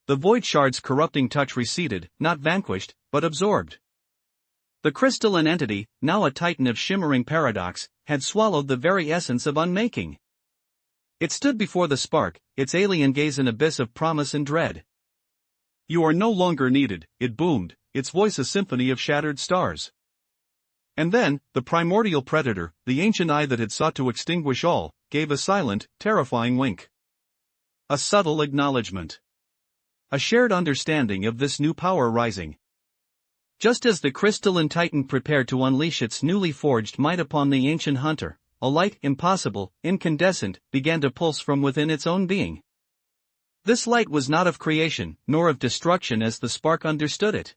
the void shard's corrupting touch receded, not vanquished, but absorbed. The crystalline entity, now a titan of shimmering paradox, had swallowed the very essence of unmaking. It stood before the spark, its alien gaze an abyss of promise and dread. "You are no longer needed," it boomed, its voice a symphony of shattered stars. And then, the primordial predator, the ancient eye that had sought to extinguish all, gave a silent, terrifying wink. A subtle acknowledgement. A shared understanding of this new power rising. Just as the crystalline titan prepared to unleash its newly forged might upon the ancient hunter, a light, impossible, incandescent, began to pulse from within its own being. This light was not of creation, nor of destruction as the spark understood it.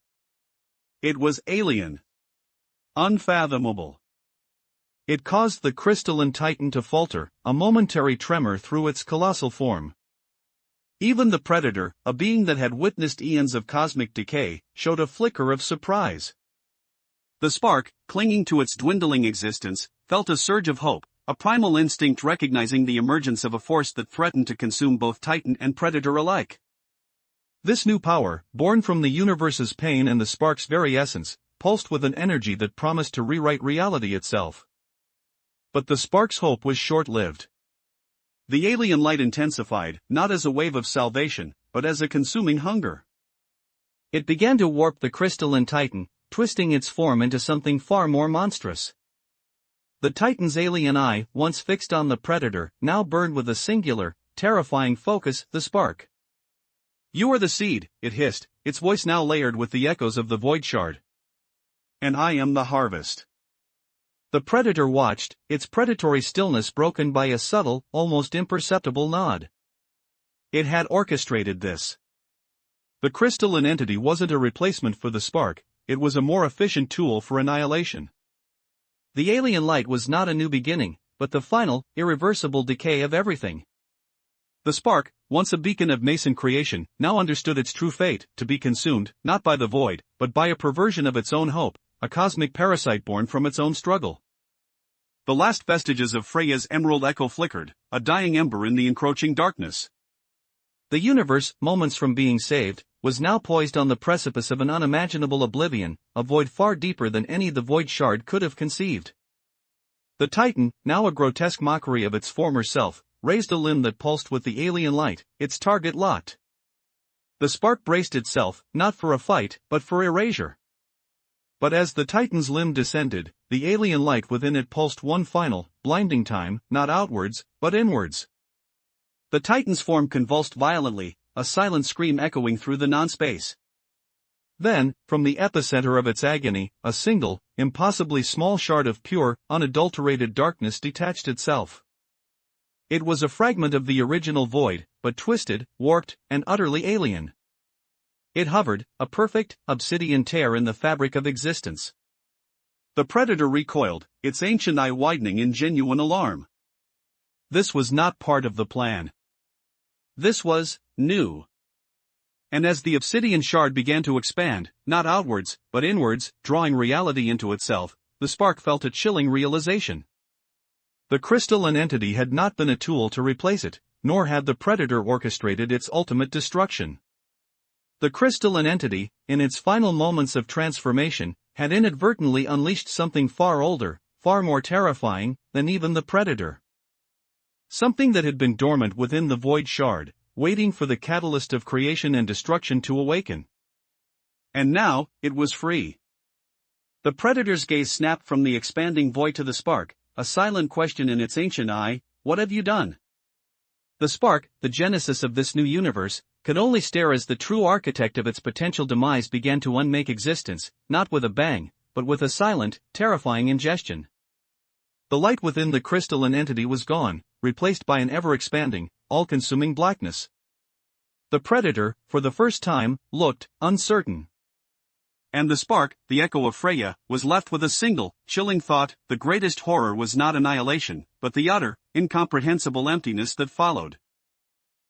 It was alien. Unfathomable. It caused the crystalline titan to falter, a momentary tremor through its colossal form. Even the predator, a being that had witnessed eons of cosmic decay, showed a flicker of surprise. The spark, clinging to its dwindling existence, felt a surge of hope, a primal instinct recognizing the emergence of a force that threatened to consume both titan and predator alike. This new power, born from the universe's pain and the spark's very essence, pulsed with an energy that promised to rewrite reality itself. But the spark's hope was short-lived. The alien light intensified, not as a wave of salvation, but as a consuming hunger. It began to warp the crystalline titan, twisting its form into something far more monstrous. The titan's alien eye, once fixed on the predator, now burned with a singular, terrifying focus, the spark. "You are the seed," it hissed, its voice now layered with the echoes of the void shard. "And I am the harvest." The predator watched, its predatory stillness broken by a subtle, almost imperceptible nod. It had orchestrated this. The crystalline entity wasn't a replacement for the spark, it was a more efficient tool for annihilation. The alien light was not a new beginning, but the final, irreversible decay of everything. The spark, once a beacon of nascent creation, now understood its true fate, to be consumed, not by the void, but by a perversion of its own hope, a cosmic parasite born from its own struggle. The last vestiges of Freya's emerald echo flickered, a dying ember in the encroaching darkness. The universe, moments from being saved, was now poised on the precipice of an unimaginable oblivion, a void far deeper than any the void shard could have conceived. The titan, now a grotesque mockery of its former self, raised a limb that pulsed with the alien light, its target locked. The spark braced itself, not for a fight, but for erasure. But as the titan's limb descended, the alien light within it pulsed one final, blinding time, not outwards, but inwards. The titan's form convulsed violently, a silent scream echoing through the non-space. Then, from the epicenter of its agony, a single, impossibly small shard of pure, unadulterated darkness detached itself. It was a fragment of the original void, but twisted, warped, and utterly alien. It hovered, a perfect, obsidian tear in the fabric of existence. The predator recoiled, its ancient eye widening in genuine alarm. This was not part of the plan. This was new. And as the obsidian shard began to expand, not outwards, but inwards, drawing reality into itself, the spark felt a chilling realization. The crystalline entity had not been a tool to replace it, nor had the predator orchestrated its ultimate destruction. The crystalline entity, in its final moments of transformation, had inadvertently unleashed something far older, far more terrifying, than even the predator. Something that had been dormant within the void shard, waiting for the catalyst of creation and destruction to awaken. And now, it was free. The predator's gaze snapped from the expanding void to the spark, a silent question in its ancient eye: "What have you done?" The spark, the genesis of this new universe, could only stare as the true architect of its potential demise began to unmake existence, not with a bang, but with a silent, terrifying ingestion. The light within the crystalline entity was gone, replaced by an ever-expanding, all-consuming blackness. The predator, for the first time, looked uncertain. And the spark, the echo of Freya, was left with a single, chilling thought: the greatest horror was not annihilation, but the utter, incomprehensible emptiness that followed.